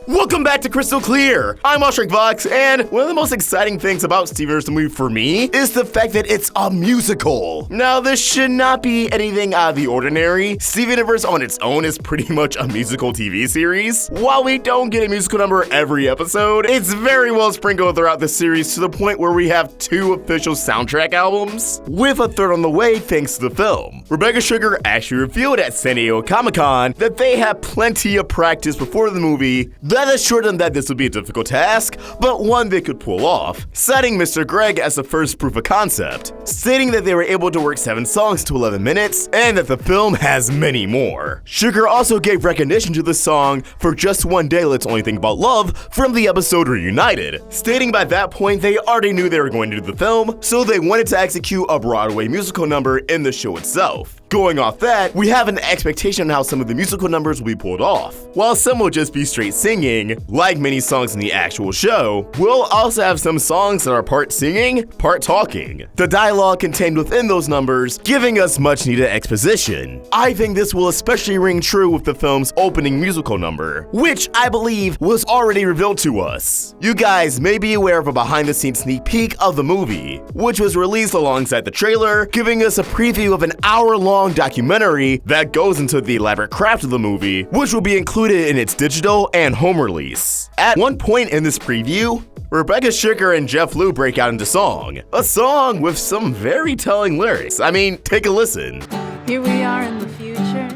Welcome back to Crystal Clear! I'm Vox, and one of the most exciting things about Steven Universe the movie for me is the fact that it's a musical. Now, this should not be anything out of the ordinary. Steven Universe on its own is pretty much a musical TV series. While we don't get a musical number every episode, it's very well sprinkled throughout the series to the point where we have 2 official soundtrack albums, with a 3rd on the way thanks to the film. Rebecca Sugar actually revealed at San Diego Comic-Con that they had plenty of practice before the movie. That assured them that this would be a difficult task, but one they could pull off, citing Mr. Greg as the first proof of concept, stating that they were able to work 7 songs to 11 minutes, and that the film has many more. Sugar also gave recognition to the song For Just One Day Let's Only Think About Love from the episode Reunited, stating by that point they already knew they were going to do the film, so they wanted to execute a Broadway musical number in the show itself. Going off that, we have an expectation on how some of the musical numbers will be pulled off. While some will just be straight singing, like many songs in the actual show, we'll also have some songs that are part singing, part talking. The dialogue contained within those numbers, giving us much needed exposition. I think this will especially ring true with the film's opening musical number, which I believe was already revealed to us. You guys may be aware of a behind-the-scenes sneak peek of the movie, which was released alongside the trailer, giving us a preview of an hour-long documentary that goes into the elaborate craft of the movie, which will be included in its digital and home release. At one point in this preview, Rebecca Sugar and Jeff Liu break out into song. A song with some very telling lyrics. I mean, take a listen. Here we are in the future.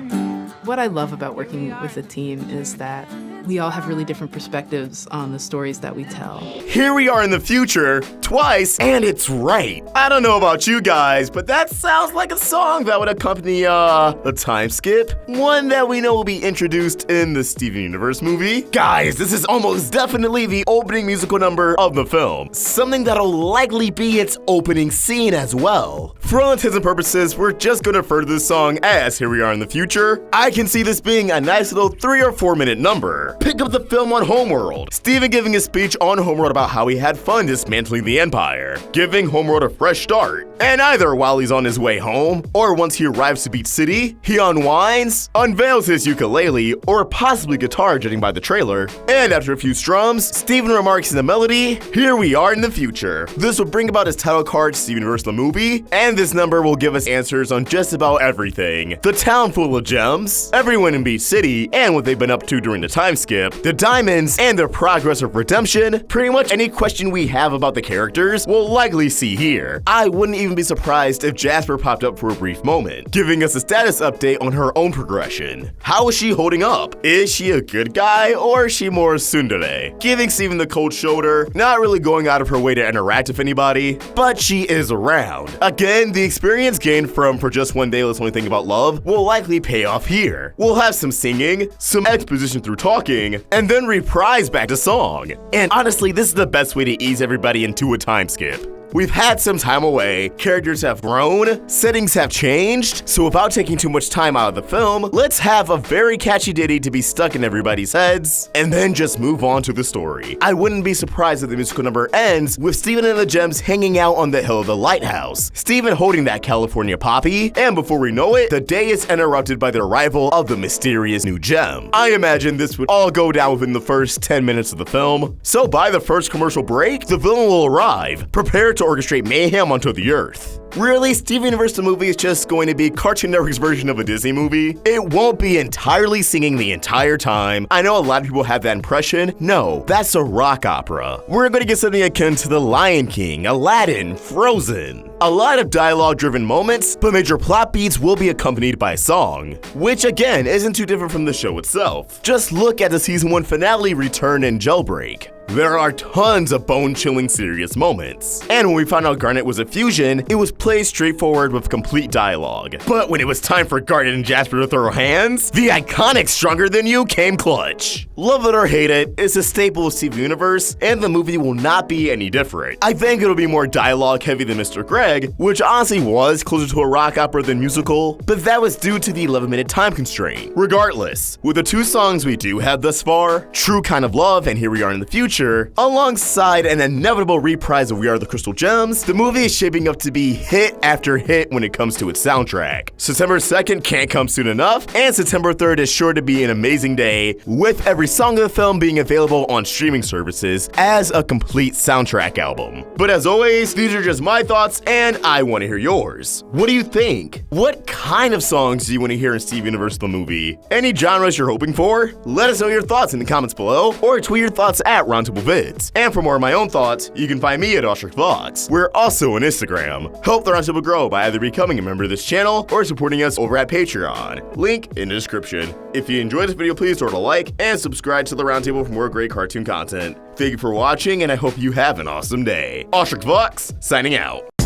What I love about working with a team is that we all have really different perspectives on the stories that we tell. Here we are in the future, twice, and it's right. I don't know about you guys, but that sounds like a song that would accompany, a time skip. One that we know will be introduced in the Steven Universe movie. Guys, this is almost definitely the opening musical number of the film. Something that'll likely be its opening scene as well. For all intents and purposes, we're just gonna refer to this song as Here We Are in the Future. I can see this being a nice little 3 or 4 minute number. Pick up the film on Homeworld. Steven giving a speech on Homeworld about how he had fun dismantling the Empire, giving Homeworld a fresh start. And either while he's on his way home, or once he arrives to Beach City, he unwinds, unveils his ukulele, or possibly guitar judging by the trailer, and after a few strums, Steven remarks in the melody, Here we are in the future. This will bring about his title card, Steven Universe the movie, and this number will give us answers on just about everything. The town full of gems, everyone in Beach City, and what they've been up to during the time skip, the diamonds, and their progress of redemption. Pretty much any question we have about the characters we'll likely see here. I wouldn't even be surprised if Jasper popped up for a brief moment, giving us a status update on her own progression. How is she holding up? Is she a good guy, or is she more tsundere? Giving Steven the cold shoulder, not really going out of her way to interact with anybody, but she is around. Again, the experience gained from For Just One Day Let's Only Think About Love will likely pay off here. We'll have some singing, some exposition through talking, and then reprise back to song. And honestly, this is the best way to ease everybody into a time skip. We've had some time away, characters have grown, settings have changed, so without taking too much time out of the film, let's have a very catchy ditty to be stuck in everybody's heads, and then just move on to the story. I wouldn't be surprised if the musical number ends with Steven and the Gems hanging out on the hill of the lighthouse, Steven holding that California poppy, and before we know it, the day is interrupted by the arrival of the mysterious new gem. I imagine this would all go down within the first 10 minutes of the film, so by the first commercial break, the villain will arrive, prepared to orchestrate mayhem onto the earth. Really, Steven Universe the movie is just going to be Cartoon Network's version of a Disney movie. It won't be entirely singing the entire time. I know a lot of people have that impression. No, that's a rock opera. We're going to get something akin to The Lion King, Aladdin, Frozen. A lot of dialogue-driven moments, but major plot beats will be accompanied by a song, which again isn't too different from the show itself. Just look at the season 1 finale Return and Jailbreak. There are tons of bone-chilling serious moments. And when we found out Garnet was a fusion, it was played straightforward with complete dialogue. But when it was time for Garnet and Jasper to throw hands, the iconic Stronger Than You came clutch. Love it or hate it, it's a staple of Steven Universe, and the movie will not be any different. I think it'll be more dialogue-heavy than Mr. Greg, which honestly was closer to a rock opera than musical, but that was due to the 11-minute time constraint. Regardless, with the 2 songs we do have thus far, True Kind of Love and Here We Are in the Future, Future, alongside an inevitable reprise of We Are the Crystal Gems, the movie is shaping up to be hit after hit when it comes to its soundtrack. September 2nd can't come soon enough, and September 3rd is sure to be an amazing day, with every song of the film being available on streaming services as a complete soundtrack album. But as always, these are just my thoughts, and I want to hear yours. What do you think? What kind of songs do you want to hear in Steven Universe the movie? Any genres you're hoping for? Let us know your thoughts in the comments below, or tweet your thoughts at Roundtable Vids. And for more of my own thoughts, you can find me at AwestruckThoughts. We're also on Instagram. Help the Roundtable grow by either becoming a member of this channel or supporting us over at Patreon. Link in the description. If you enjoyed this video, please throw it a like and subscribe to the Roundtable for more great cartoon content. Thank you for watching, and I hope you have an awesome day. AwestruckThoughts, signing out.